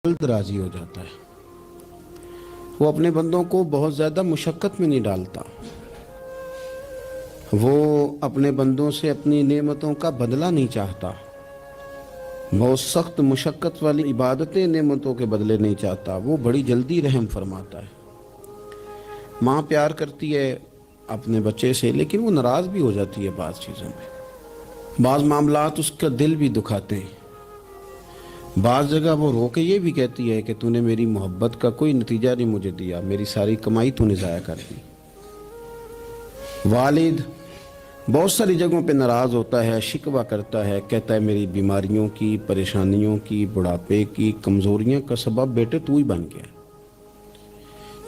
جلد راضی ہو جاتا ہے۔ وہ اپنے بندوں کو بہت زیادہ مشقت میں نہیں ڈالتا، وہ اپنے بندوں سے اپنی نعمتوں کا بدلہ نہیں چاہتا، بہت سخت مشقت والی عبادتیں نعمتوں کے بدلے نہیں چاہتا، وہ بڑی جلدی رحم فرماتا ہے۔ ماں پیار کرتی ہے اپنے بچے سے، لیکن وہ ناراض بھی ہو جاتی ہے بعض چیزوں میں، بعض معاملات اس کا دل بھی دکھاتے ہیں، بعض جگہ وہ رو کے یہ بھی کہتی ہے کہ تو نے میری محبت کا کوئی نتیجہ نہیں مجھے دیا، میری ساری کمائی تو نے ضائع کر دی۔ والد بہت ساری جگہوں پہ ناراض ہوتا ہے، شکوہ کرتا ہے، کہتا ہے میری بیماریوں کی، پریشانیوں کی، بڑھاپے کی، کمزوریاں کا سبب بیٹے تو ہی بن گیا۔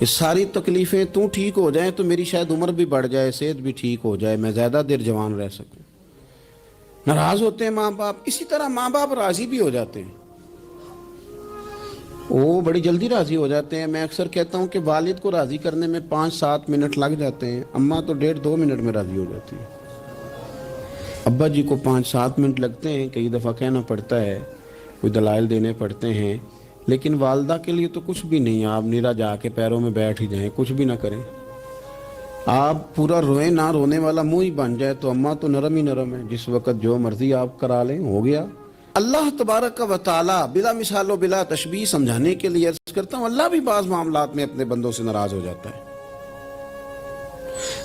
یہ ساری تکلیفیں تو ٹھیک ہو جائیں تو میری شاید عمر بھی بڑھ جائے، صحت بھی ٹھیک ہو جائے، میں زیادہ دیر جوان رہ سکوں۔ ناراض ہوتے ہیں ماں باپ، اسی طرح ماں باپ راضی بھی ہو جاتے ہیں، وہ بڑی جلدی راضی ہو جاتے ہیں۔ میں اکثر کہتا ہوں کہ والد کو راضی کرنے میں 5-7 منٹ لگ جاتے ہیں، اماں تو 1.5-2 منٹ میں راضی ہو جاتی ہے۔ ابا جی کو 5-7 منٹ لگتے ہیں، کئی دفعہ کہنا پڑتا ہے، کوئی دلائل دینے پڑتے ہیں، لیکن والدہ کے لیے تو کچھ بھی نہیں، آپ نیرا جا کے پیروں میں بیٹھ ہی جائیں، کچھ بھی نہ کریں، آپ پورا روئیں نہ، رونے والا منہ ہی بن جائے تو اماں تو نرم ہی نرم ہے، جس وقت جو مرضی آپ کرا لیں ہو گیا۔ اللہ تبارک و تعالی بلا مثال و بلا تشبیہ سمجھانے کے لیے عرض کرتا ہوں، اللہ بھی بعض معاملات میں اپنے بندوں سے ناراض ہو جاتا ہے۔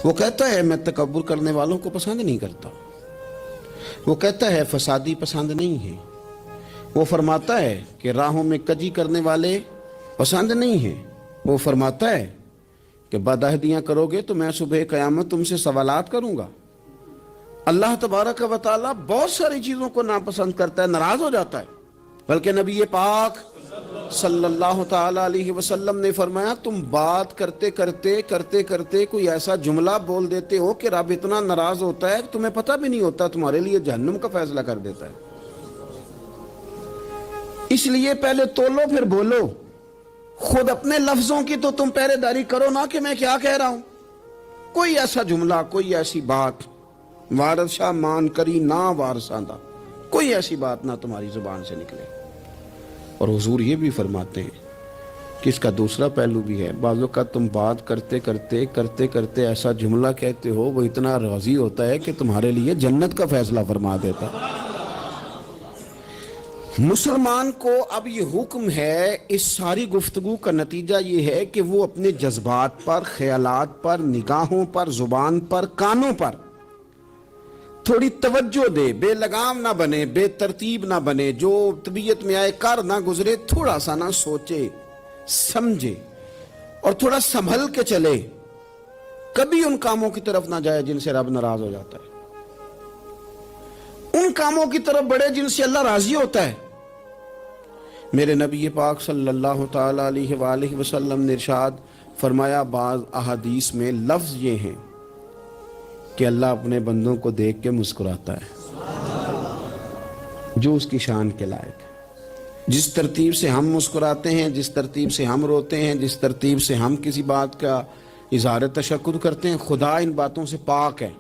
وہ کہتا ہے میں تکبر کرنے والوں کو پسند نہیں کرتا، وہ کہتا ہے فسادی پسند نہیں ہے، وہ فرماتا ہے کہ راہوں میں کجی کرنے والے پسند نہیں ہیں، وہ فرماتا ہے کہ بدعہدیاں کرو گے تو میں صبح قیامت تم سے سوالات کروں گا۔ اللہ تبارک و تعالیٰ بہت ساری چیزوں کو ناپسند کرتا ہے، ناراض ہو جاتا ہے، بلکہ نبی پاک صلی اللہ تعالیٰ علیہ وسلم نے فرمایا تم بات کرتے کرتے کوئی ایسا جملہ بول دیتے ہو کہ رب اتنا ناراض ہوتا ہے کہ تمہیں پتہ بھی نہیں ہوتا، تمہارے لیے جہنم کا فیصلہ کر دیتا ہے۔ اس لیے پہلے تولو پھر بولو، خود اپنے لفظوں کی تو تم پہرے داری کرو نا کہ میں کیا کہہ رہا ہوں۔ کوئی ایسا جملہ، کوئی ایسی بات وارث شاہ مان کری نہ وارثاں دا، کوئی ایسی بات نہ تمہاری زبان سے نکلے۔ اور حضور یہ بھی فرماتے ہیں کہ اس کا دوسرا پہلو بھی ہے، بعض اوقات تم بات کرتے ایسا جملہ کہتے ہو وہ اتنا راضی ہوتا ہے کہ تمہارے لیے جنت کا فیصلہ فرما دیتا ہے۔ مسلمان کو اب یہ حکم ہے، اس ساری گفتگو کا نتیجہ یہ ہے کہ وہ اپنے جذبات پر، خیالات پر، نگاہوں پر، زبان پر، کانوں پر تھوڑی توجہ دے، بے لگام نہ بنے، بے ترتیب نہ بنے، جو طبیعت میں آئے کر نہ گزرے، تھوڑا سا نہ سوچے سمجھے اور تھوڑا سنبھل کے چلے، کبھی ان کاموں کی طرف نہ جائے جن سے رب ناراض ہو جاتا ہے، ان کاموں کی طرف بڑھے جن سے اللہ راضی ہوتا ہے۔ میرے نبی پاک صلی اللہ تعالی علیہ وآلہ وسلم نے ارشاد فرمایا، بعض احادیث میں لفظ یہ ہیں کہ اللہ اپنے بندوں کو دیکھ کے مسکراتا ہے جو اس کی شان کے لائق ہے۔ جس ترتیب سے ہم مسکراتے ہیں، جس ترتیب سے ہم روتے ہیں، جس ترتیب سے ہم کسی بات کا اظہار تشکر کرتے ہیں، خدا ان باتوں سے پاک ہے۔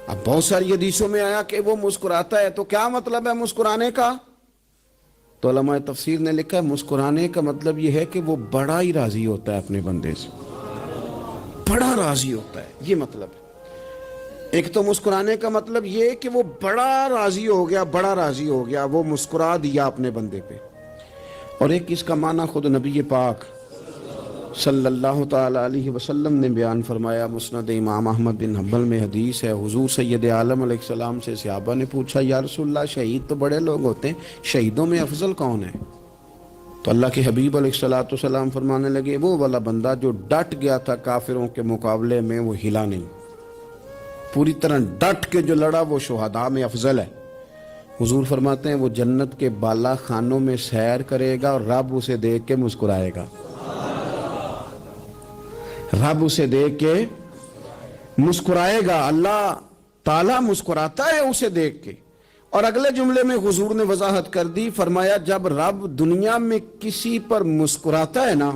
اب بہت ساری حدیثوں میں آیا کہ وہ مسکراتا ہے، تو کیا مطلب ہے مسکرانے کا؟ تو علماء تفسیر نے لکھا ہے مسکرانے کا مطلب یہ ہے کہ وہ بڑا ہی راضی ہوتا ہے اپنے بندے سے، بڑا راضی ہوتا ہے، یہ مطلب ہے۔ ایک تو مسکرانے کا مطلب یہ کہ وہ بڑا راضی ہو گیا، بڑا راضی ہو گیا، وہ مسکرا دیا اپنے بندے پہ۔ اور ایک اس کا معنی خود نبی پاک صلی اللہ تعالی علیہ وسلم نے بیان فرمایا، مسند امام احمد بن حنبل میں حدیث ہے، حضور سید عالم علیہ السلام سے صحابہ نے پوچھا یا رسول اللہ شہید تو بڑے لوگ ہوتے ہیں، شہیدوں میں افضل کون ہے؟ تو اللہ کے حبیب علیہ السلام فرمانے لگے وہ والا بندہ جو ڈٹ گیا تھا کافروں کے مقابلے میں، وہ ہلا نہیں، پوری طرح ڈٹ کے جو لڑا، وہ شہداء میں افضل ہے۔ حضور فرماتے ہیں وہ جنت کے بالا خانوں میں سیر کرے گا اور رب اسے دیکھ کے مسکرائے گا، رب اسے دیکھ کے مسکرائے گا، اللہ تعالیٰ مسکراتا ہے اسے دیکھ کے۔ اور اگلے جملے میں حضور نے وضاحت کر دی، فرمایا جب رب دنیا میں کسی پر مسکراتا ہے نا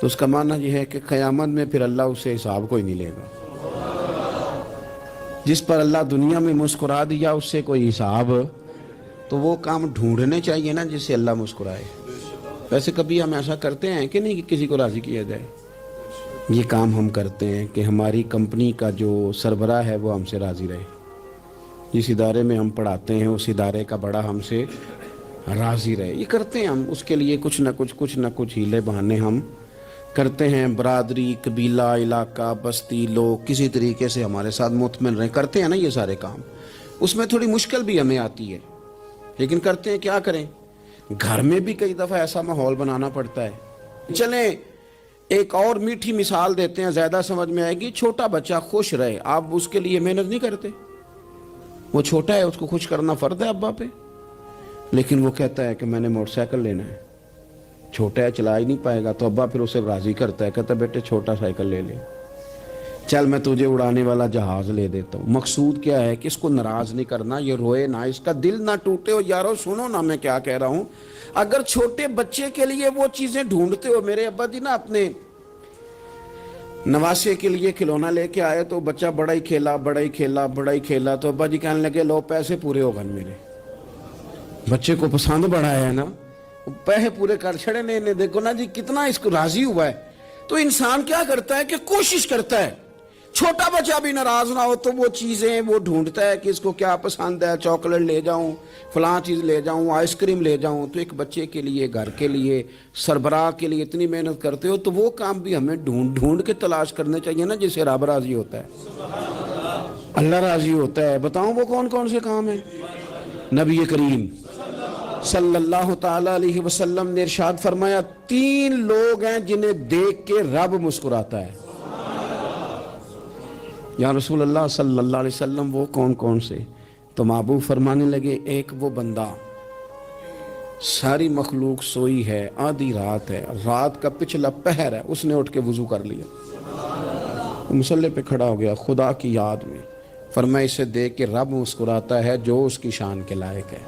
تو اس کا معنی یہ ہے کہ قیامت میں پھر اللہ اسے حساب کوئی نہیں لے گا۔ جس پر اللہ دنیا میں مسکرا دیا اس سے کوئی حساب تو وہ کام ڈھونڈنے چاہیے نا جس سے اللہ مسکرائے. ویسے کبھی ہم ایسا کرتے ہیں کہ نہیں کہ کسی کو راضی کیا جائے؟ یہ کام ہم کرتے ہیں کہ ہماری کمپنی کا جو سربراہ ہے وہ ہم سے راضی رہے. جس ادارے میں ہم پڑھاتے ہیں اس ادارے کا بڑا ہم سے راضی رہے. یہ کرتے ہیں ہم، اس کے لیے کچھ نہ کچھ ہیلے بہانے ہم کرتے ہیں. برادری، قبیلہ، علاقہ، بستی، لوگ کسی طریقے سے ہمارے ساتھ مطمئن رہیں. کرتے ہیں نا یہ سارے کام. اس میں تھوڑی مشکل بھی ہمیں آتی ہے لیکن کرتے ہیں. کیا کریں، گھر میں بھی کئی دفعہ ایسا ماحول بنانا پڑتا ہے. چلیں ایک اور میٹھی مثال دیتے ہیں، زیادہ سمجھ میں آئے گی. چھوٹا بچہ خوش رہے، آپ اس کے لیے محنت نہیں کرتے. وہ چھوٹا ہے، اس کو خوش کرنا فرض ہے ابا پہ. لیکن وہ کہتا ہے کہ میں نے موٹر سائیکل لینا ہے. چھوٹا ہے، چلا ہی نہیں پائے گا، تو ابا پھر اسے راضی کرتا ہے، کہتا ہے بیٹے چھوٹا سائیکل لے لے، چل میں تجھے اڑانے والا جہاز لے دیتا ہوں. مقصود کیا ہے کہ اس کو ناراض نہیں کرنا، یہ روئے نہ، اس کا دل نہ ٹوٹے. ہو یارو سنو نا میں کیا کہہ رہا ہوں. اگر چھوٹے بچے کے لیے وہ چیزیں ڈھونڈتے ہو، میرے ابا جی نا اپنے نواسے کے لیے کھلونا لے کے آئے تو بچہ بڑا ہی کھیلا تو ابا جی کہنے لگے لو پیسے پورے ہو گئے. میرے بچے کو پسند بڑا ہے نا، پیسے پورے کر چھڑے نے. دیکھو نا جی کتنا اس کو راضی ہوا ہے. تو انسان کیا کرتا ہے کہ کوشش کرتا ہے چھوٹا بچہ بھی ناراض نہ ہو، تو وہ چیزیں وہ ڈھونڈتا ہے کہ اس کو کیا پسند ہے. چاکلیٹ لے جاؤں، فلاں چیز لے جاؤں، آئس کریم لے جاؤں. تو ایک بچے کے لیے، گھر کے لیے، سربراہ کے لیے اتنی محنت کرتے ہو، تو وہ کام بھی ہمیں ڈھونڈ کے تلاش کرنے چاہیے نا جس سے رب راضی ہوتا ہے، اللہ راضی ہوتا ہے. بتاؤں وہ کون سے کام ہیں؟ نبی کریم صلی اللہ تعالی علیہ وسلم نے ارشاد فرمایا 3 لوگ ہیں جنہیں دیکھ کے رب مسکراتا ہے. یا رسول اللہ صلی اللہ علیہ وسلم وہ کون سے؟ تو محبوب فرمانے لگے ایک وہ بندہ ساری مخلوق سوئی ہے، آدھی رات ہے، رات کا پچھلا پہر ہے، اس نے اٹھ کے وضو کر لیا، مصلی پہ کھڑا ہو گیا خدا کی یاد میں. فرمایا اسے دیکھ کے رب مسکراتا ہے جو اس کی شان کے لائق ہے.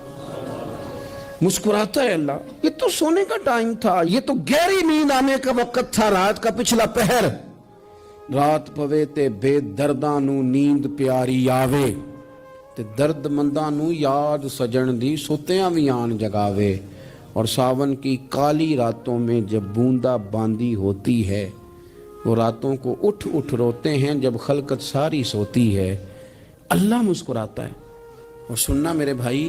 مسکراتا ہے اللہ. یہ تو سونے کا ٹائم تھا، یہ تو گہری نیند آنے کا وقت تھا، رات کا پچھلا پہر. رات پوے تے بے درداں نو نیند پیاری آوے، تے درد منداں نو یاد سجن دی ستیاں وی آن جگاوے. اور ساون کی کالی راتوں میں جب بوندا باندی ہوتی ہے، وہ راتوں کو اٹھ روتے ہیں جب خلقت ساری سوتی ہے. اللہ مسکراتا ہے. اور سننا میرے بھائی،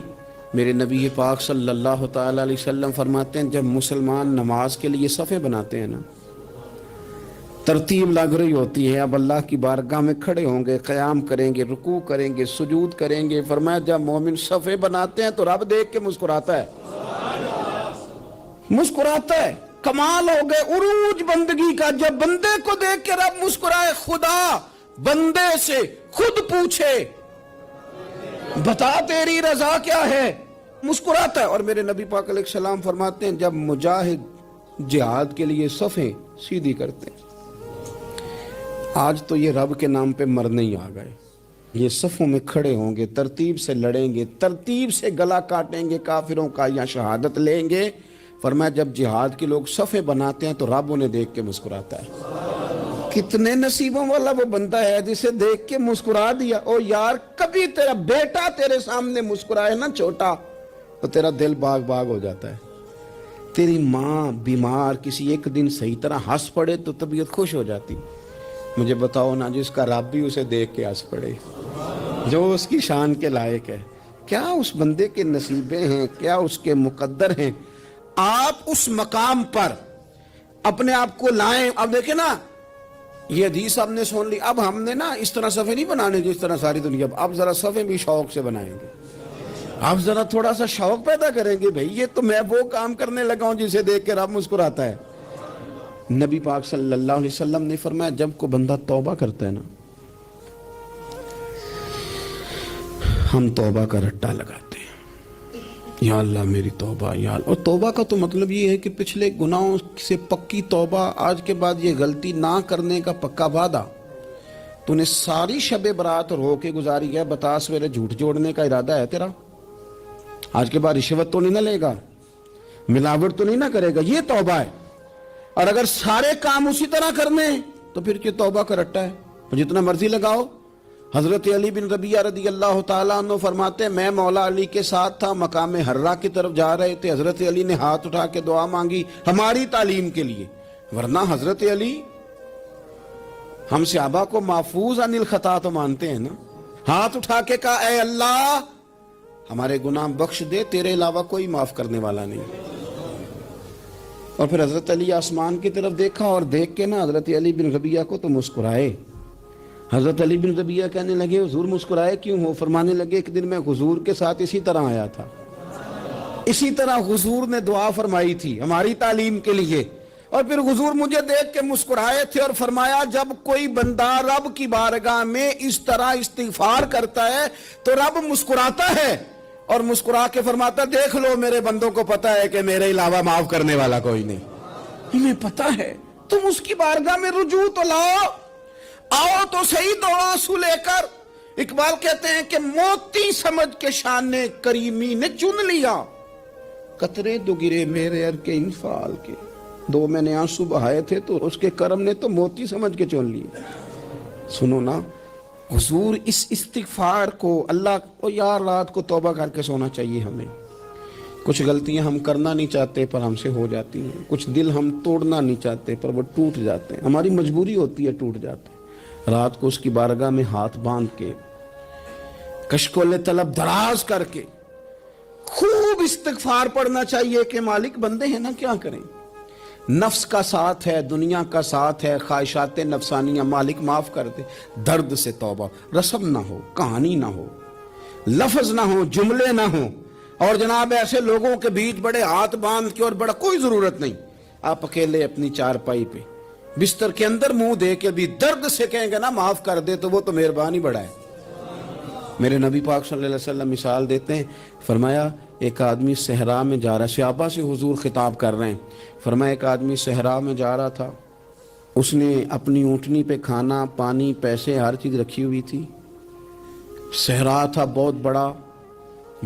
میرے نبی پاک صلی اللہ تعالی علیہ وسلم فرماتے ہیں جب مسلمان نماز کے لیے صفیں بناتے ہیں نا، ترتیب لگ رہی ہوتی ہے، اب اللہ کی بارگاہ میں کھڑے ہوں گے، قیام کریں گے، رکوع کریں گے، سجود کریں گے. فرمایا جب مومن صفیں بناتے ہیں تو رب دیکھ کے مسکراتا ہے. مسکراتا ہے. کمال ہو گئے عروج بندگی کا جب بندے کو دیکھ کے رب مسکرائے. خدا بندے سے خود پوچھے بتا تیری رضا کیا ہے، مسکراتا ہے. اور میرے نبی پاک علیہ السلام فرماتے ہیں جب مجاہد جہاد کے لیے صفیں سیدھی کرتے ہیں. آج تو یہ رب کے نام پہ مرنے ہی آ گئے. یہ صفوں میں کھڑے ہوں گے، ترتیب سے لڑیں گے، ترتیب سے گلا کاٹیں گے کافروں کا یا شہادت لیں گے. فرمایا جب جہاد کے لوگ صفیں بناتے ہیں تو رب انہیں دیکھ کے مسکراتا ہے. کتنے نصیبوں والا وہ بندہ ہے جسے دیکھ کے مسکرا دیا. او یار کبھی تیرا بیٹا تیرے سامنے مسکرائے نا چھوٹا، تو تیرا دل باغ ہو جاتا ہے. تیری ماں بیمار کسی ایک دن صحیح طرح ہنس پڑے تو طبیعت خوش ہو جاتی. مجھے بتاؤ نا جس کا رب بھی اسے دیکھ کے ہنس پڑے، جو اس کی شان کے لائق ہے، کیا اس بندے کے نصیبیں ہیں، کیا اس کے مقدر ہیں. آپ اس مقام پر اپنے آپ کو لائیں. اب دیکھیں نا یہ حدیث آپ نے سن لی. اب ہم نے نا اس طرح صفحے نہیں بنانے جس طرح ساری دنیا. اب ذرا صفحے بھی شوق سے بنائیں گے. آپ ذرا تھوڑا سا شوق پیدا کریں گے. بھئی یہ تو میں وہ کام کرنے لگا ہوں جسے دیکھ کے رب مسکراتا ہے. نبی پاک صلی اللہ علیہ وسلم نے فرمایا جب کو بندہ توبہ کرتا ہے نا، ہم توبہ کا رٹا لگاتے ہیں، یا اللہ میری توبہ یا اللہ. اور توبہ کا تو مطلب یہ ہے کہ پچھلے گناہوں سے پکی توبہ، آج کے بعد یہ غلطی نہ کرنے کا پکا وعدہ. تو نے ساری شب برات رو کے گزاری ہے، بتا سویرے جھوٹ جوڑنے کا ارادہ ہے تیرا، آج کے بعد رشوت تو نہیں نہ لے گا، ملاوٹ تو نہیں نہ کرے گا، یہ توبہ ہے. اور اگر سارے کام اسی طرح کرنے تو پھر یہ توبہ کا رٹا ہے. جتنا مرضی لگاؤ حضرت علی بن ربیعہ رضی اللہ تعالیٰ عنہ فرماتے ہیں میں مولا علی کے ساتھ تھا، مقام حرہ کی طرف جا رہے تھے، حضرت علی نے ہاتھ اٹھا کے دعا مانگی ہماری تعلیم کے لیے، ورنہ حضرت علی ہم صحابہ کو محفوظ عن الخطا تو مانتے ہیں نا، ہاتھ اٹھا کے کہا اے اللہ ہمارے گناہ بخش دے، تیرے علاوہ کوئی معاف کرنے والا نہیں۔ اور پھر حضرت علی آسمان کی طرف دیکھا اور دیکھ کے نا حضرت علی بن ربیعہ کو تو مسکرائے۔ حضرت علی بن ربیعہ کہنے لگے حضور مسکرائے کیوں ہو؟ فرمانے لگے ایک دن میں حضور کے ساتھ اسی طرح آیا تھا، اسی طرح حضور نے دعا فرمائی تھی ہماری تعلیم کے لیے، اور پھر حضور مجھے دیکھ کے مسکرائے تھے اور فرمایا جب کوئی بندہ رب کی بارگاہ میں اس طرح استغفار کرتا ہے تو رب مسکراتا ہے اور مسکرا کے فرماتا دیکھ لو میرے بندوں کو پتا ہے کہ میرے علاوہ معاف کرنے والا کوئی نہیں، ہمیں پتا ہے، تم اس کی بارگاہ میں رجوع تو لاؤ، آؤ تو صحیح دو آنسو لے کر۔ اقبال کہتے ہیں کہ موتی سمجھ کے شان کریمی نے چن لیا، قطرے دو گرے میرے ار کے انفعال کے، دو میں نے آنسو بہائے تھے تو اس کے کرم نے تو موتی سمجھ کے چن لیے۔ سنو نا حضور اس استغفار کو اللہ کو یار رات کو توبہ کر کے سونا چاہیے ہمیں، کچھ غلطیاں ہم کرنا نہیں چاہتے پر ہم سے ہو جاتی ہیں، کچھ دل ہم توڑنا نہیں چاہتے پر وہ ٹوٹ جاتے ہیں، ہماری مجبوری ہوتی ہے ٹوٹ جاتے ہیں۔ رات کو اس کی بارگاہ میں ہاتھ باندھ کے کشکول طلب دراز کر کے خوب استغفار پڑھنا چاہیے کہ مالک بندے ہیں نا کیا کریں، نفس کا ساتھ ہے، دنیا کا ساتھ ہے، خواہشات نفسانیہ، مالک معاف کر دے، درد سے توبہ، رسم نہ ہو، کہانی نہ ہو، لفظ نہ ہو، جملے نہ ہو، اور جناب ایسے لوگوں کے بیچ بڑے ہاتھ باندھ کے اور بڑا کوئی ضرورت نہیں، آپ اکیلے اپنی چارپائی پہ بستر کے اندر منہ دے کے بھی درد سے کہیں گے نا معاف کر دے تو وہ تو مہربانی بڑا ہے۔ میرے نبی پاک صلی اللہ علیہ وسلم مثال دیتے ہیں، فرمایا ایک آدمی صحرا میں جا رہا، صحابہ سے حضور خطاب کر رہے ہیں، فرمایا ایک آدمی صحرا میں جا رہا تھا، اس نے اپنی اونٹنی پہ کھانا پانی پیسے ہر چیز رکھی ہوئی تھی، صحرا تھا بہت بڑا،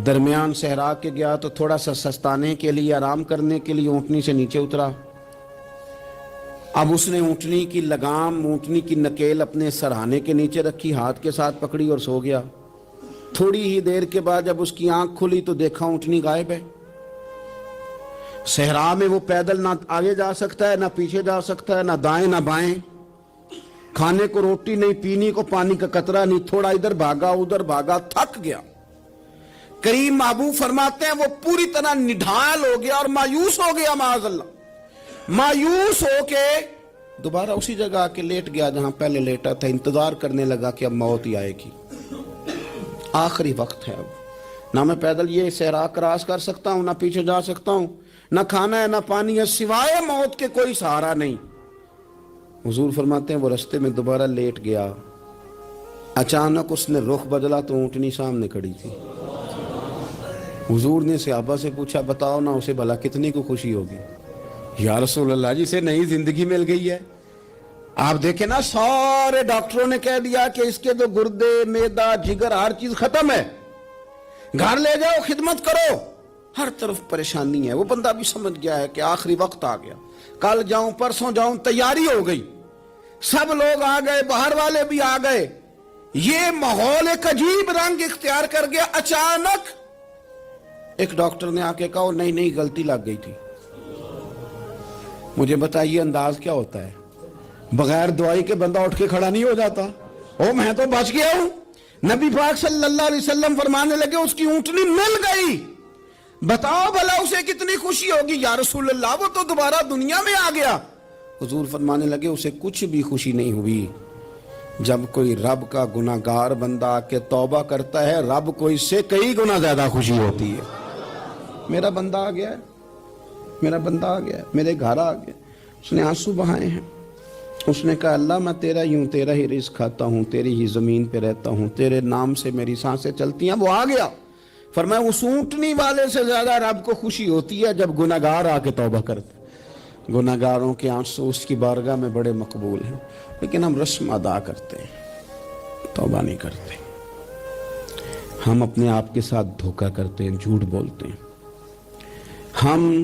درمیان صحرا کے گیا تو تھوڑا سا سستانے کے لیے آرام کرنے کے لیے اونٹنی سے نیچے اترا، اب اس نے اونٹنی کی لگام اونٹنی کی نکیل اپنے سرہانے کے نیچے رکھی، ہاتھ کے ساتھ پکڑی اور سو گیا۔ تھوڑی ہی دیر کے بعد جب اس کی آنکھ کھلی تو دیکھا اونٹنی غائب ہے۔ صحرا میں وہ پیدل نہ آگے جا سکتا ہے نہ پیچھے جا سکتا ہے، نہ دائیں نہ بائیں، کھانے کو روٹی نہیں، پینے کو پانی کا قطرہ نہیں، تھوڑا ادھر بھاگا ادھر بھاگا، تھک گیا۔ کریم محبوب فرماتے ہیں وہ پوری طرح نڈھال ہو گیا اور مایوس ہو گیا، معاذ اللہ، مایوس ہو کے دوبارہ اسی جگہ آ کے لیٹ گیا جہاں پہلے لیٹا تھا، انتظار کرنے لگا کہ اب موت ہی آئے گی، آخری وقت ہے، اب نہ میں پیدل یہ صحرا کراس کر سکتا ہوں، نہ پیچھے جا سکتا ہوں، نہ کھانا ہے نہ پانی ہے، سوائے موت کے کوئی سہارا نہیں۔ حضور فرماتے ہیں وہ رستے میں دوبارہ لیٹ گیا، اچانک اس نے رخ بدلا تو اونٹنی سامنے کھڑی تھی۔ حضور نے صحابہ سے پوچھا بتاؤ نا اسے بھلا کتنی کو خوشی ہوگی؟ یا رسول اللہ جی سے نئی زندگی مل گئی ہے۔ آپ دیکھیں نا سارے ڈاکٹروں نے کہہ دیا کہ اس کے تو گردے معدہ جگر ہر چیز ختم ہے، گھر لے جاؤ خدمت کرو، ہر طرف پریشانی ہے۔ وہ بندہ بھی سمجھ گیا ہے کہ آخری وقت آ گیا، کل جاؤں پرسوں جاؤں، تیاری ہو گئی، سب لوگ آ گئے، باہر والے بھی آ گئے، یہ ماحول ایک عجیب رنگ اختیار کر گیا۔ اچانک ایک ڈاکٹر نے آ کے کہا نہیں غلطی لگ گئی تھی۔ مجھے بتائیے انداز کیا ہوتا ہے؟ بغیر دوائی کے بندہ اٹھ کے کھڑا نہیں ہو جاتا، او میں تو بچ گیا ہوں۔ نبی پاک صلی اللہ علیہ وسلم فرمانے لگے اس کی اونٹنی مل گئی، بتاؤ بھلا اسے کتنی خوشی ہوگی؟ یا رسول اللہ وہ تو دوبارہ دنیا میں آ گیا۔ حضور فرمانے لگے اسے کچھ بھی خوشی نہیں ہوئی۔ جب کوئی رب کا گناہگار بندہ آ کے توبہ کرتا ہے، رب کو اس سے کئی گنا زیادہ خوشی ہوتی ہے۔ میرا بندہ آ گیا ہے، میرا بندہ آ گیا ہے، میرے گھر آ گیا، اس نے آنسو بہائے ہیں، اس نے کہا اللہ میں تیرا ہی ہوں، تیرا ہی رزق کھاتا ہوں، تیری ہی زمین پہ رہتا ہوں، تیرے نام سے میری سانسیں چلتی ہیں۔ وہ آ گیا۔ فرمایا اس اونٹنی والے سے زیادہ رب کو خوشی ہوتی ہے جب گناہگار آ کے توبہ کرتے۔ گناہگاروں کے آنسو اس کی بارگاہ میں بڑے مقبول ہیں، لیکن ہم رسم ادا کرتے ہیں، توبہ نہیں کرتے۔ ہم اپنے آپ کے ساتھ دھوکہ کرتے ہیں، جھوٹ بولتے ہیں۔ ہم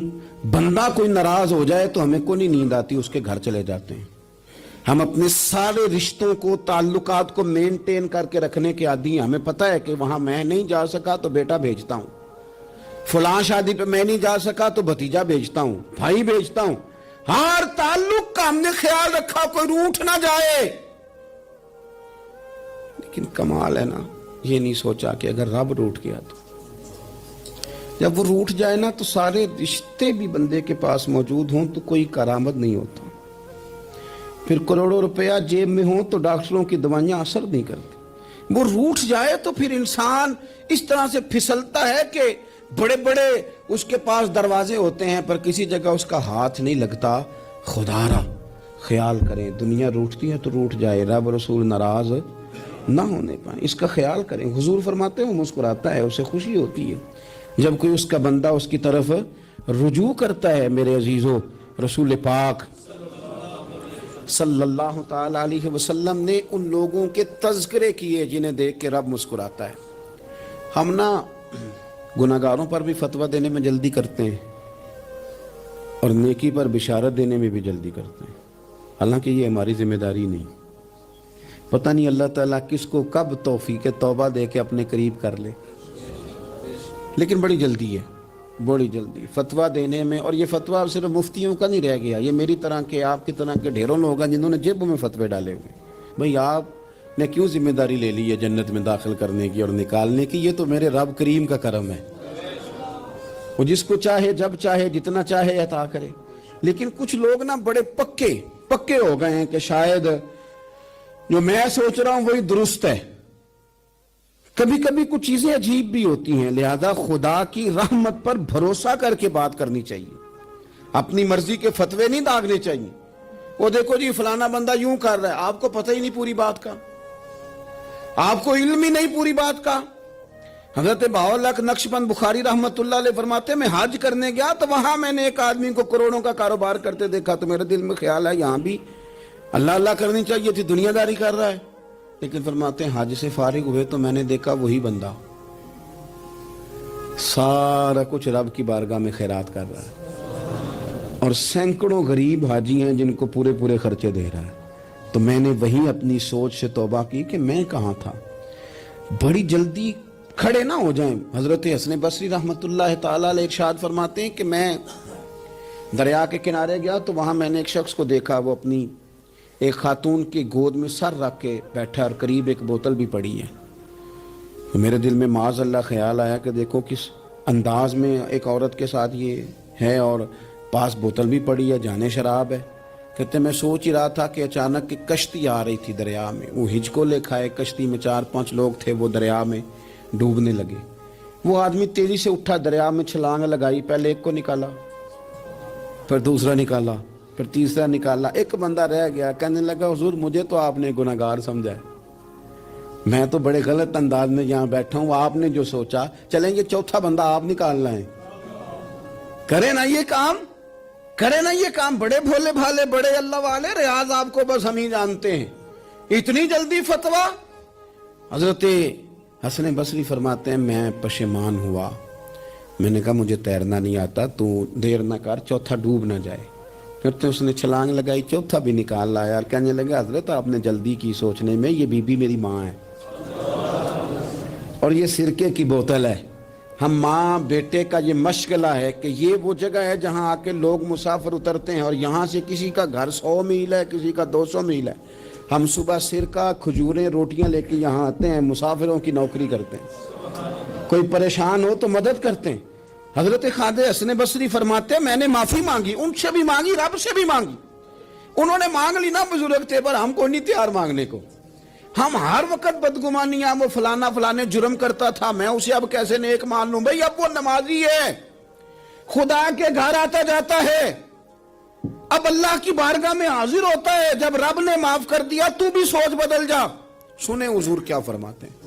بندہ کوئی ناراض ہو جائے تو ہمیں کو نہیں نیند آتی، اس کے گھر چلے جاتے ہیں، ہم اپنے سارے رشتوں کو تعلقات کو مینٹین کر کے رکھنے کے عادی ہیں. ہمیں پتہ ہے کہ وہاں میں نہیں جا سکا تو بیٹا بھیجتا ہوں, فلاں شادی پہ میں نہیں جا سکا تو بھتیجا بھیجتا ہوں, بھائی بھیجتا ہوں. ہر تعلق کا ہم نے خیال رکھا کوئی روٹھ نہ جائے. لیکن کمال ہے نا, یہ نہیں سوچا کہ اگر رب روٹھ گیا تو جب وہ روٹھ جائے نا تو سارے رشتے بھی بندے کے پاس موجود ہوں تو کوئی کارآمد نہیں ہوتا. پھر کروڑوں روپیہ جیب میں ہوں تو ڈاکٹروں کی دوائیاں اثر نہیں کرتی. وہ روٹھ جائے تو پھر انسان اس طرح سے پھسلتا ہے کہ بڑے بڑے اس کے پاس دروازے ہوتے ہیں پر کسی جگہ اس کا ہاتھ نہیں لگتا. خدا را خیال کریں, دنیا روٹتی ہے تو روٹھ جائے, رب رسول ناراض نہ ہونے پائیں, اس کا خیال کریں. حضور فرماتے ہیں وہ مسکراتا ہے, اسے خوشی ہوتی ہے جب کوئی اس کا بندہ اس کی طرف رجوع کرتا ہے. میرے عزیزو, رسول پاک صلی اللہ تعالی علیہ وسلم نے ان لوگوں کے تذکرے کیے جنہیں دیکھ کے رب مسکراتا ہے. ہم نا گناہگاروں پر بھی فتویٰ دینے میں جلدی کرتے ہیں اور نیکی پر بشارت دینے میں بھی جلدی کرتے ہیں, حالانکہ یہ ہماری ذمہ داری نہیں. پتہ نہیں اللہ تعالیٰ کس کو کب توفیق توبہ دے کے اپنے قریب کر لے, لیکن بڑی جلدی ہے, بڑی جلدی فتویٰ دینے میں. اور یہ فتویٰ صرف مفتیوں کا نہیں رہ گیا, یہ میری طرح کے آپ کی طرح کے ڈھیروں لوگ ہیں جنہوں نے جیبوں میں فتوے ڈالے ہوئے. بھئی آپ نے کیوں ذمہ داری لے لی ہے جنت میں داخل کرنے کی اور نکالنے کی؟ یہ تو میرے رب کریم کا کرم ہے, وہ جس کو چاہے جب چاہے جتنا چاہے عطا کرے. لیکن کچھ لوگ نا بڑے پکے ہو گئے ہیں کہ شاید جو میں سوچ رہا ہوں وہی درست ہے. کبھی کبھی کچھ چیزیں عجیب بھی ہوتی ہیں, لہذا خدا کی رحمت پر بھروسہ کر کے بات کرنی چاہیے. اپنی مرضی کے فتوے نہیں داغنے چاہیے. وہ دیکھو جی فلانا بندہ یوں کر رہا ہے, آپ کو پتہ ہی نہیں پوری بات کا, آپ کو علم ہی نہیں پوری بات کا. حضرت بہاءاللہ نقشبند بخاری رحمت اللہ علیہ فرماتے ہیں میں حج کرنے گیا تو وہاں میں نے ایک آدمی کو کروڑوں کا کاروبار کرتے دیکھا تو میرے دل میں خیال ہے یہاں بھی اللہ اللہ کرنی چاہیے تھی, دنیا داری کر رہا ہے. لیکن فرماتے ہیں حج سے فارغ ہوئے تو میں نے دیکھا وہی بندہ سارا کچھ رب کی بارگاہ میں خیرات کر رہا ہے اور سینکڑوں غریب حاجی ہیں جن کو پورے خرچے دے رہا ہے. تو میں نے وہی اپنی سوچ سے توبہ کی کہ میں کہاں تھا. بڑی جلدی کھڑے نہ ہو جائیں. حضرت حسن بصری رحمت اللہ تعالی علیہ ارشاد فرماتے ہیں کہ میں دریا کے کنارے گیا تو وہاں میں نے ایک شخص کو دیکھا, وہ اپنی ایک خاتون کی گود میں سر رکھ کے بیٹھا اور قریب ایک بوتل بھی پڑی ہے. تو میرے دل میں معاذ اللہ خیال آیا کہ دیکھو کس انداز میں ایک عورت کے ساتھ یہ ہے اور پاس بوتل بھی پڑی ہے, جانے شراب ہے. کہتے میں سوچ ہی رہا تھا کہ اچانک ایک کشتی آ رہی تھی دریا میں, وہ ہجکو لے کھائے, کشتی میں 4-5 لوگ تھے, وہ دریا میں ڈوبنے لگے. وہ آدمی تیزی سے اٹھا, دریا میں چھلانگ لگائی, پہلے ایک کو نکالا, پھر دوسرا نکالا, پھر تیسرا نکالا. ایک بندہ رہ گیا, کہنے لگا حضور مجھے تو آپ نے گناہگار سمجھا ہے, میں تو بڑے غلط انداز میں یہاں بیٹھا ہوں, آپ نے جو سوچا چلیں گے چوتھا بندہ آپ نکالنا ہے. کرے نا یہ کام, کرے نا یہ کام. بڑے بھولے بھالے بڑے اللہ والے, ریاض آپ کو بس ہم ہی جانتے ہیں. اتنی جلدی فتویٰ. حضرت حسن بصری فرماتے ہیں میں پشیمان ہوا, میں نے کہا مجھے تیرنا نہیں آتا, تو دیر نہ کر, چوتھا ڈوب نہ جائے. پھر تو اس نے چھلانگ لگائی, چوتھا بھی نکال لایا اور کہنے لگا حضرت آپ نے جلدی کی سوچنے میں, یہ بی بی میری ماں ہے اور یہ سرکے کی بوتل ہے. ہم ماں بیٹے کا یہ مشغلہ ہے کہ یہ وہ جگہ ہے جہاں آ کے لوگ مسافر اترتے ہیں اور یہاں سے کسی کا گھر 100 میل ہے, کسی کا 200 میل ہے. ہم صبح سرکہ کھجوریں روٹیاں لے کے یہاں آتے ہیں, مسافروں کی نوکری کرتے ہیں, کوئی پریشان ہو تو مدد کرتے ہیں. حضرت خواجہ حسن بصری فرماتے ہیں میں نے معافی مانگی, ان سے بھی مانگی, رب سے بھی مانگی. انہوں نے مانگ لی نا بزرگ تھے, پر ہم کو نہیں تیار مانگنے کو. ہم ہر وقت بدگمانیاں, وہ فلانے جرم کرتا تھا, میں اسے اب کیسے نیک مان لوں. بھئی اب وہ نمازی ہے, خدا کے گھر آتا جاتا ہے, اب اللہ کی بارگاہ میں حاضر ہوتا ہے. جب رب نے معاف کر دیا تو بھی سوچ بدل جا. سنیں حضور کیا فرماتے ہیں.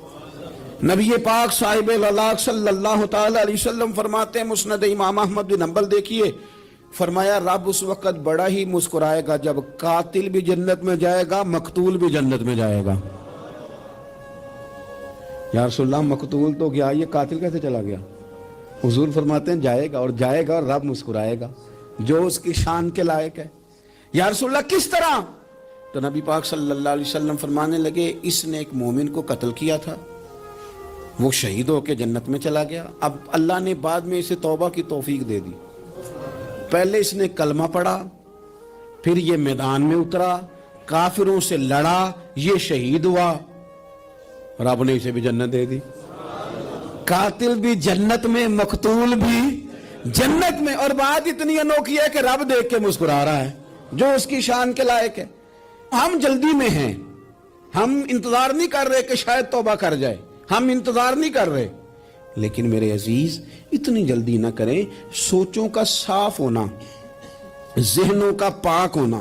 نبی پاک صاحب الاخلاق صلی اللہ تعالی علیہ وسلم فرماتے ہیں, مسند امام احمد بن حنبل دیکھیے, فرمایا رب اس وقت بڑا ہی مسکرائے گا جب قاتل بھی جنت میں جائے گا, مقتول بھی جنت میں جائے گا. یا رسول اللہ مقتول تو گیا, یہ قاتل کیسے چلا گیا؟ حضور فرماتے ہیں جائے گا, اور رب مسکرائے گا جو اس کی شان کے لائق ہے. یا رسول اللہ کس طرح؟ تو نبی پاک صلی اللہ علیہ وسلم فرمانے لگے اس نے ایک مومن کو قتل کیا تھا، وہ شہید ہو کے جنت میں چلا گیا، اب اللہ نے بعد میں اسے توبہ کی توفیق دے دی۔ پہلے اس نے کلمہ پڑھا، پھر یہ میدان میں اترا، کافروں سے لڑا، یہ شہید ہوا، رب نے اسے بھی جنت دے دی۔ قاتل بھی جنت میں، مقتول بھی جنت میں، اور بات اتنی انوکھی ہے کہ رب دیکھ کے مسکرا رہا ہے، جو اس کی شان کے لائق ہے۔ ہم جلدی میں ہیں، ہم انتظار نہیں کر رہے کہ شاید توبہ کر جائے، ہم انتظار نہیں کر رہے، لیکن میرے عزیز اتنی جلدی نہ کریں۔ سوچوں کا صاف ہونا، ذہنوں کا پاک ہونا،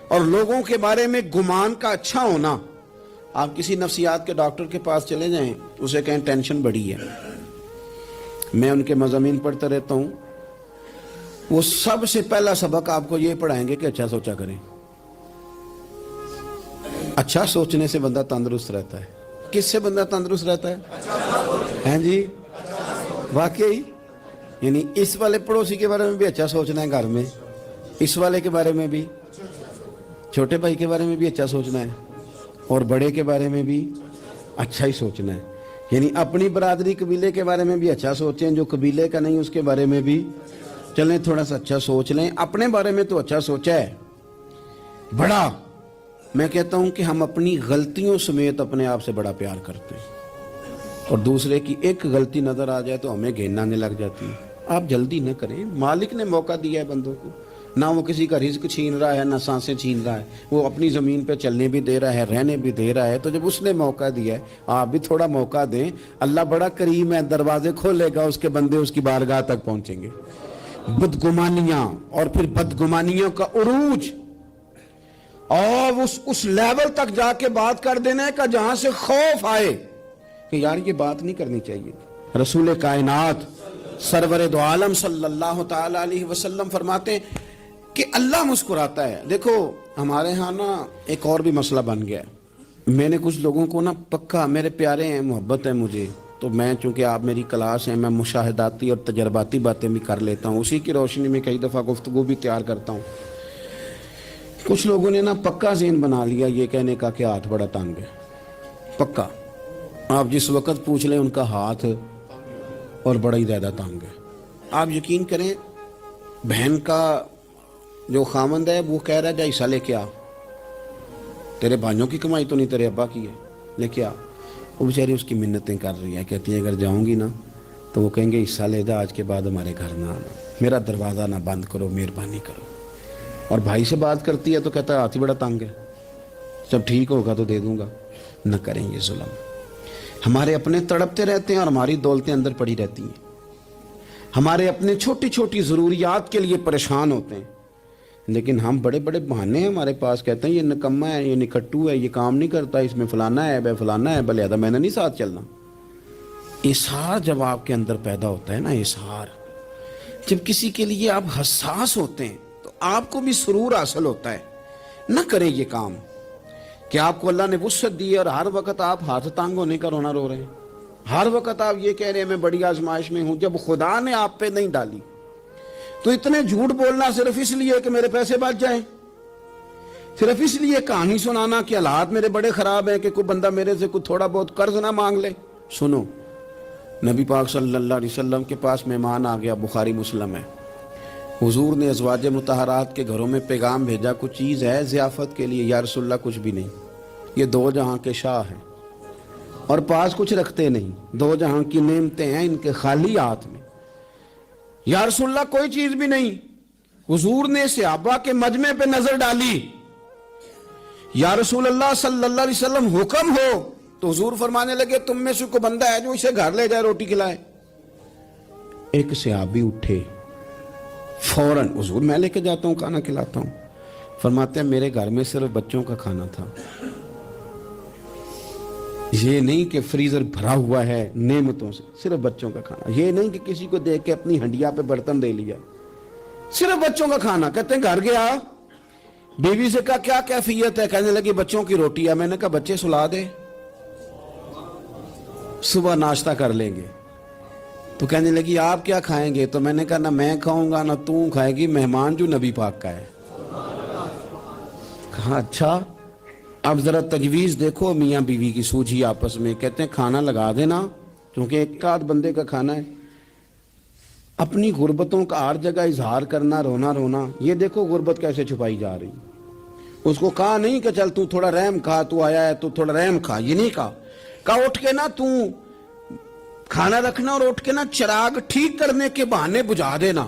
اور لوگوں کے بارے میں گمان کا اچھا ہونا۔ آپ کسی نفسیات کے ڈاکٹر کے پاس چلے جائیں، اسے کہیں ٹینشن بڑی ہے، میں ان کے مضامین پڑھتا رہتا ہوں، وہ سب سے پہلا سبق آپ کو یہ پڑھائیں گے کہ اچھا سوچا کریں۔ اچھا سوچنے سے بندہ تندرست رہتا ہے۔ کس سے بندہ تندرست رہتا ہے؟ ہیں جی، واقعی، یعنی اس والے پڑوسی کے بارے میں بھی اچھا سوچنا ہے، گھر میں اس والے کے بارے میں بھی، چھوٹے بھائی کے بارے میں بھی اچھا سوچنا ہے، اور بڑے کے بارے میں بھی اچھا ہی سوچنا ہے۔ یعنی اپنی برادری قبیلے کے بارے میں بھی اچھا سوچیں، جو قبیلے کا نہیں اس کے بارے میں بھی چلیں تھوڑا سا اچھا سوچ لیں۔ اپنے بارے میں تو اچھا سوچا ہے بڑا، میں کہتا ہوں کہ ہم اپنی غلطیوں سمیت اپنے آپ سے بڑا پیار کرتے ہیں، اور دوسرے کی ایک غلطی نظر آ جائے تو ہمیں گھین آنے لگ جاتی ہے۔ آپ جلدی نہ کریں، مالک نے موقع دیا ہے بندوں کو، نہ وہ کسی کا رزق چھین رہا ہے، نہ سانسیں چھین رہا ہے، وہ اپنی زمین پہ چلنے بھی دے رہا ہے، رہنے بھی دے رہا ہے۔ تو جب اس نے موقع دیا ہے، آپ بھی تھوڑا موقع دیں۔ اللہ بڑا کریم ہے، دروازے کھولے گا، اس کے بندے اس کی بارگاہ تک پہنچیں گے۔ بدگمانیاں اور پھر بدگمانیوں کا عروج، اور اس لیول تک جا کے بات کر دینا ہے کہ جہاں سے خوف آئے کہ یار یہ بات نہیں کرنی چاہیے۔ رسول کائنات سرور دو عالم صلی اللہ تعالی علیہ وسلم فرماتے ہیں کہ اللہ مسکراتا ہے۔ دیکھو ہمارے ہاں نا ایک اور بھی مسئلہ بن گیا ہے، میں نے کچھ لوگوں کو نا پکا، میرے پیارے ہیں، محبت ہے مجھے، تو میں چونکہ آپ میری کلاس ہیں، میں مشاہداتی اور تجرباتی باتیں بھی کر لیتا ہوں، اسی کی روشنی میں کئی دفعہ گفتگو بھی تیار کرتا ہوں۔ کچھ لوگوں نے نا پکا ذہن بنا لیا یہ کہنے کا کہ ہاتھ بڑا تنگ ہے، پکا، آپ جس وقت پوچھ لیں ان کا ہاتھ اور بڑا ہی زیادہ تنگ ہے۔ آپ یقین کریں، بہن کا جو خامند ہے وہ کہہ رہا ہے جا حصہ لے کے آ، تیرے بھائیوں کی کمائی تو نہیں، تیرے ابا کی ہے، لے کے آ۔ وہ بیچاری اس کی منتیں کر رہی ہے، کہتی ہے اگر جاؤں گی نا تو وہ کہیں گے حصہ لے جا، آج کے بعد ہمارے گھر نہ آنا، میرا دروازہ نہ بند کرو، مہربانی کرو۔ اور بھائی سے بات کرتی ہے تو کہتا ہے ہاتھ ہی بڑا تنگ ہے، جب ٹھیک ہوگا تو دے دوں گا۔ نہ کریں یہ ظلم۔ ہمارے اپنے تڑپتے رہتے ہیں اور ہماری دولتیں اندر پڑی رہتی ہیں، ہمارے اپنے چھوٹی چھوٹی ضروریات کے لیے پریشان ہوتے ہیں، لیکن ہم بڑے بڑے بہانے ہیں ہمارے پاس، کہتے ہیں یہ نکما ہے، یہ نکھٹو ہے، یہ کام نہیں کرتا، اس میں فلانا ہے، بے فلانا ہے، بلے میں نے نہیں ساتھ چلنا۔ اظہار جب آپ کے اندر پیدا ہوتا ہے نا، اظہار، جب کسی کے لیے آپ حساس ہوتے ہیں تو آپ کو بھی سرور حاصل ہوتا ہے۔ نہ کریں یہ کام کہ آپ کو اللہ نے وسعت دی ہے اور ہر وقت آپ ہاتھ تانگ ہونے کا رونا رو رہے ہیں، ہر وقت آپ یہ کہہ رہے ہیں میں بڑی آزمائش میں ہوں، جب خدا نے آپ پہ نہیں ڈالی تو اتنے جھوٹ بولنا صرف اس لیے کہ میرے پیسے بچ جائیں، صرف اس لیے کہانی سنانا کہ حالات میرے بڑے خراب ہیں کہ کوئی بندہ میرے سے کوئی تھوڑا بہت قرض نہ مانگ لے۔ سنو، نبی پاک صلی اللہ علیہ وسلم کے پاس مہمان آ گیا، بخاری مسلم ہے، حضور نے ازواج مطہرات کے گھروں میں پیغام بھیجا، کچھ چیز ہے ضیافت کے لیے؟ یا رسول اللہ کچھ بھی نہیں، یہ دو جہاں کے شاہ ہیں اور پاس کچھ رکھتے نہیں، دو جہاں کی نعمتیں ہیں ان کے خالی ہاتھ میں۔ یا رسول اللہ کوئی چیز بھی نہیں۔ حضور نے صحابہ کے مجمع پہ نظر ڈالی، یا رسول اللہ صلی اللہ علیہ وسلم حکم ہو، تو حضور فرمانے لگے تم میں سے کوئی بندہ ہے جو اسے گھر لے جائے روٹی کھلائے؟ ایک صحابی اٹھے فوراً، حضور میں لے کے جاتا ہوں کھانا کھلاتا ہوں۔ فرماتے ہیں میرے گھر میں صرف بچوں کا کھانا تھا، یہ نہیں کہ فریزر بھرا ہوا ہے نعمتوں سے، صرف بچوں کا کھانا، یہ نہیں کہ کسی کو دیکھ کے اپنی ہنڈیا پہ برتن دے لیا، صرف بچوں کا کھانا۔ کہتے ہیں گھر گیا، بیوی سے کہا کیا کیفیت ہے؟ کہنے لگی بچوں کی روٹی ہے۔ میں نے کہا بچے سلا دے، صبح ناشتہ کر لیں گے۔ تو کہنے لگی آپ کیا کھائیں گے؟ تو میں نے کہا نہ میں کھاؤں گا نہ تو کھائے گی، مہمان جو نبی پاک کا ہے۔ کہا اچھا، اب ذرا تجویز دیکھو میاں بیوی کی سوجھی آپس میں، کہتے ہیں کھانا لگا دینا کیونکہ ایک آدھ بندے کا کھانا ہے، اپنی غربتوں کا ہر جگہ اظہار کرنا، رونا رونا، یہ دیکھو غربت کیسے چھپائی جا رہی۔ اس کو کہا نہیں کہ چل تو تھوڑا رحم کھا، تو آیا ہے تو تھوڑا رحم کھا، یہ نہیں کہا اٹھ کے نا تو کھانا رکھنا اور اٹھ کے نا چراغ ٹھیک کرنے کے بہانے بجھا دینا۔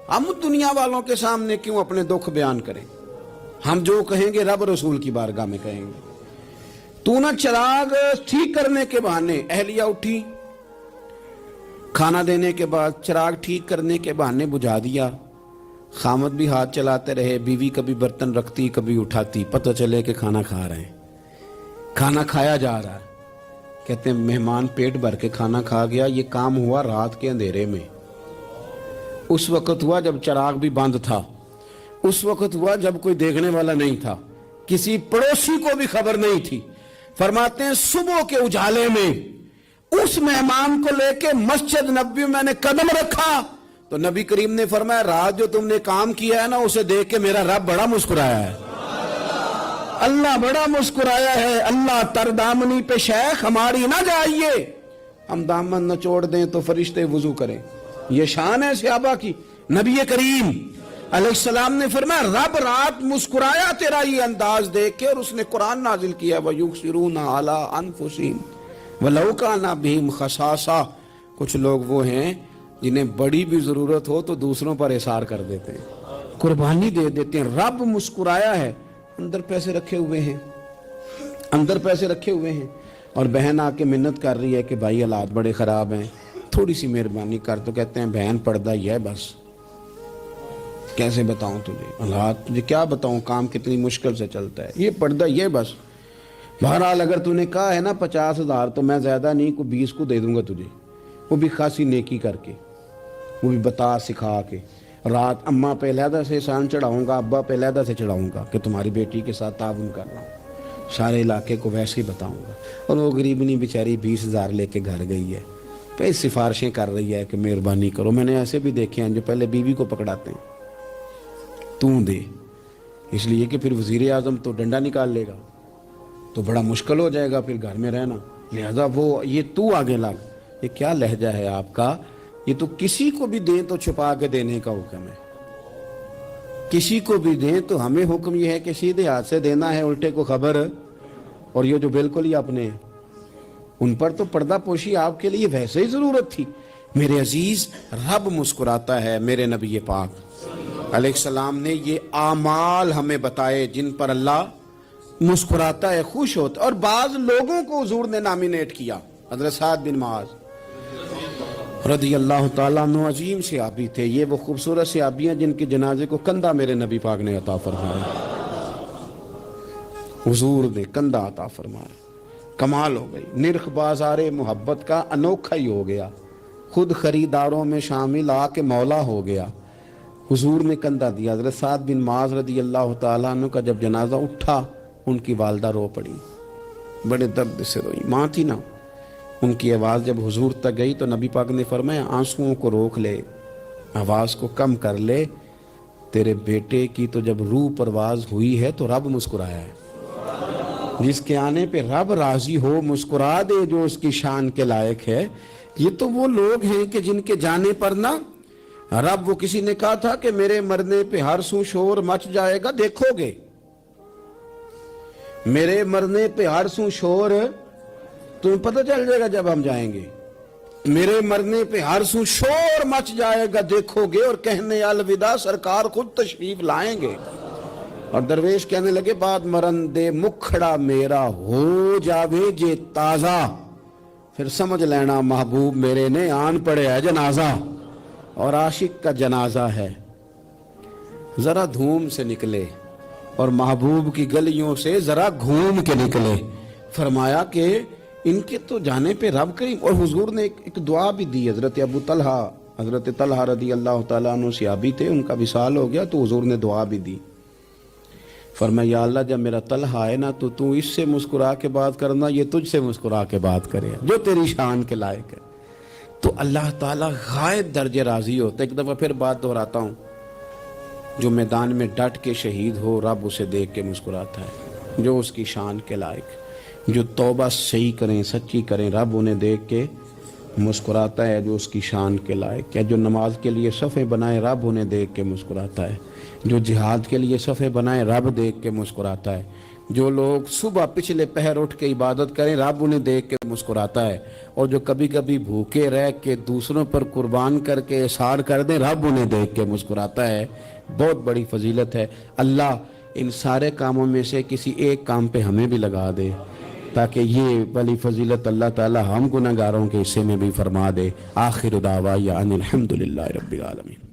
ہم دنیا والوں کے سامنے کیوں اپنے دکھ بیان کریں؟ ہم جو کہیں گے رب رسول کی بارگاہ میں کہیں گے۔ تو نا چراغ ٹھیک کرنے کے بہانے، اہلیہ اٹھی کھانا دینے کے بعد چراغ ٹھیک کرنے کے بہانے بجھا دیا، خامد بھی ہاتھ چلاتے رہے، بیوی کبھی برتن رکھتی کبھی اٹھاتی، پتہ چلے کہ کھانا کھا رہے ہیں، کھانا کھایا جا رہا ہے۔ کہتے ہیں مہمان پیٹ بھر کے کھانا کھا گیا، یہ کام ہوا رات کے اندھیرے میں، اس وقت ہوا جب چراغ بھی بند تھا، اس وقت ہوا جب کوئی دیکھنے والا نہیں تھا، کسی پڑوسی کو بھی خبر نہیں تھی۔ فرماتے ہیں صبح کے اجالے میں اس مہمان کو لے کے مسجد نبوی میں نے قدم رکھا تو نبی کریم نے فرمایا رات جو تم نے کام کیا ہے نا اسے دیکھ کے میرا رب بڑا مسکرایا ہے، اللہ بڑا مسکرایا ہے۔ اللہ تر دامنی پہ شیخ ہماری نہ جائیے، ہم دامن نہ چھوڑ دیں تو فرشتے وضو کریں، یہ شان ہے صحابہ کی۔ نبی کریم علیہ السلام نے فرمایا رب رات مسکرایا تیرا یہ انداز دیکھ کے، اور اس نے قرآن نازل کیا وَيُؤْثِرُونَ عَلَىٰ أَنفُسِهِمْ وَلَوْ كَانَ بِهِمْ خَصَاصَةٌ۔ کچھ لوگ وہ ہیں جنہیں بڑی بھی ضرورت ہو تو دوسروں پر احسار کر دیتے ہیں، قربانی دے دیتے ہیں۔ رب مسکرایا ہے، اندر پیسے رکھے ہوئے ہیں، اندر پیسے رکھے ہوئے ہیں، اور بہن آ کے منت کر رہی ہے کہ بھائی حالات بڑے خراب ہیں، تھوڑی سی مہربانی کر، تو کہتے ہیں بہن پردہ ہی ہے بس، کیسے بتاؤں تجھے حالات، تجھے کیا بتاؤں کام کتنی مشکل سے چلتا ہے، یہ پردہ یہ بس۔ بہرحال اگر تو نے کہا ہے نا 50,000 تو میں زیادہ نہیں کوئی 20 کو دے دوں گا تجھے، وہ بھی خاصی نیکی کر کے، وہ بھی بتا سکھا کے۔ رات اماں پہ علیحدہ سے احسان چڑھاؤں گا، ابا پہ علیحدہ سے چڑھاؤں گا کہ تمہاری بیٹی کے ساتھ تعاون کر رہا ہوں، سارے علاقے کو ویسے ہی بتاؤں گا۔ اور وہ غریبنی بیچاری 20,000 لے کے گھر گئی ہے، پہ سفارشیں کر رہی ہے کہ مہربانی کرو۔ میں نے ایسے بھی دیکھے ہیں جو پہلے بیوی کو پکڑاتے ہیں تو دے، اس لیے کہ پھر وزیر اعظم تو ڈنڈا نکال لے گا تو بڑا مشکل ہو جائے گا پھر گھر میں رہنا، لہذا وہ یہ تو آگے لگ۔ یہ کیا لہجہ ہے آپ کا؟ یہ تو کسی کو بھی دیں تو چھپا کے دینے کا حکم ہے، کسی کو بھی دیں تو ہمیں حکم یہ ہے کہ سیدھے ہاتھ سے دینا ہے، الٹے کو خبر۔ اور یہ جو بالکل ہی اپنے، ان پر تو پردہ پوشی آپ کے لیے ویسے ہی ضرورت تھی۔ میرے عزیز رب مسکراتا ہے، میرے نبی پاک علیہ السلام نے یہ اعمال ہمیں بتائے جن پر اللہ مسکراتا ہے، خوش ہوتا ہے۔ اور بعض لوگوں کو حضور نے نامینیٹ کیا، حضرت سعد بن معاذ رضی اللہ تعالیٰ عنہ عظیم صحابی تھے، یہ وہ خوبصورت صحابیاں جن کے جنازے کو کندھا میرے نبی پاک نے عطا فرمایا، حضور نے کندھا عطا فرمایا، کمال ہو گئی۔ نرخ بازار محبت کا انوکھا ہی ہو گیا، خود خریداروں میں شامل آ کے مولا ہو گیا، حضور نے کندھا دیا۔ حضرت سعد بن معاذ رضی اللہ تعالیٰ عنہ کا جب جنازہ اٹھا، ان کی والدہ رو پڑی، بڑے درد سے روئی، ماں تھی نا، ان کی آواز جب حضور تک گئی تو نبی پاک نے فرمایا آنسوؤں کو روک لے، آواز کو کم کر لے، تیرے بیٹے کی تو جب روح پرواز ہوئی ہے تو رب مسکرایا ہے، جس کے آنے پہ رب راضی ہو مسکرا دے جو اس کی شان کے لائق ہے۔ یہ تو وہ لوگ ہیں کہ جن کے جانے پر نا رب، وہ کسی نے کہا تھا کہ میرے مرنے پہ ہر سو شور مچ جائے گا، دیکھو گے میرے مرنے پہ ہر سو شور، تمہیں پتہ چل جائے گا جب ہم جائیں گے، میرے مرنے پہ ہر سو شور مچ جائے گا دیکھو گے، اور کہنے الوداع سرکار خود تشریف لائیں گے۔ اور درویش کہنے لگے بات مرندے مکھڑا میرا ہو جاوے جے تازہ، پھر سمجھ لینا محبوب میرے نے آن پڑے ہے جنازہ، اور عاشق کا جنازہ ہے، ذرا دھوم سے نکلے اور محبوب کی گلیوں سے ذرا گھوم کے نکلے۔ فرمایا کہ ان کے تو جانے پہ رب کریم، اور حضور نے ایک دعا بھی دی۔ حضرت ابو طلحہ، حضرت طلحہ رضی اللہ تعالیٰ عنہ صحابی تھے، ان کا وصال ہو گیا تو حضور نے دعا بھی دی، فرمایا یا اللہ جب میرا طلحہ ہے نا تو اس سے مسکرا کے بات کرنا، یہ تجھ سے مسکرا کے بات کرے جو تیری شان کے لائق ہے۔ تو اللہ تعالیٰ غائب درجے راضی ہوتا ہے۔ ایک دفعہ پھر بات دہراتا ہوں، جو میدان میں ڈٹ کے شہید ہو رب اسے دیکھ کے مسکراتا ہے، جو اس کی شان کے لائق، جو توبہ صحیح کریں، سچی کریں، رب انہیں دیکھ کے مسکراتا ہے جو اس کی شان کے لائق ہے۔ جو نماز کے لیے صفیں بنائے، رب انہیں دیکھ کے مسکراتا ہے۔ جو جہاد کے لیے صفیں بنائے، رب دیکھ کے مسکراتا ہے۔ جو لوگ صبح پچھلے پہر اٹھ کے عبادت کریں، رب انہیں دیکھ کے مسکراتا ہے۔ اور جو کبھی کبھی بھوکے رہ کے دوسروں پر قربان کر کے احسان کر دیں، رب انہیں دیکھ کے مسکراتا ہے۔ بہت بڑی فضیلت ہے۔ اللہ ان سارے کاموں میں سے کسی ایک کام پہ ہمیں بھی لگا دے، تاکہ یہ بڑی فضیلت اللہ تعالی ہم گناہگاروں کے حصے میں بھی فرما دے۔ آخر دعوانا ان الحمدللہ رب العالمین۔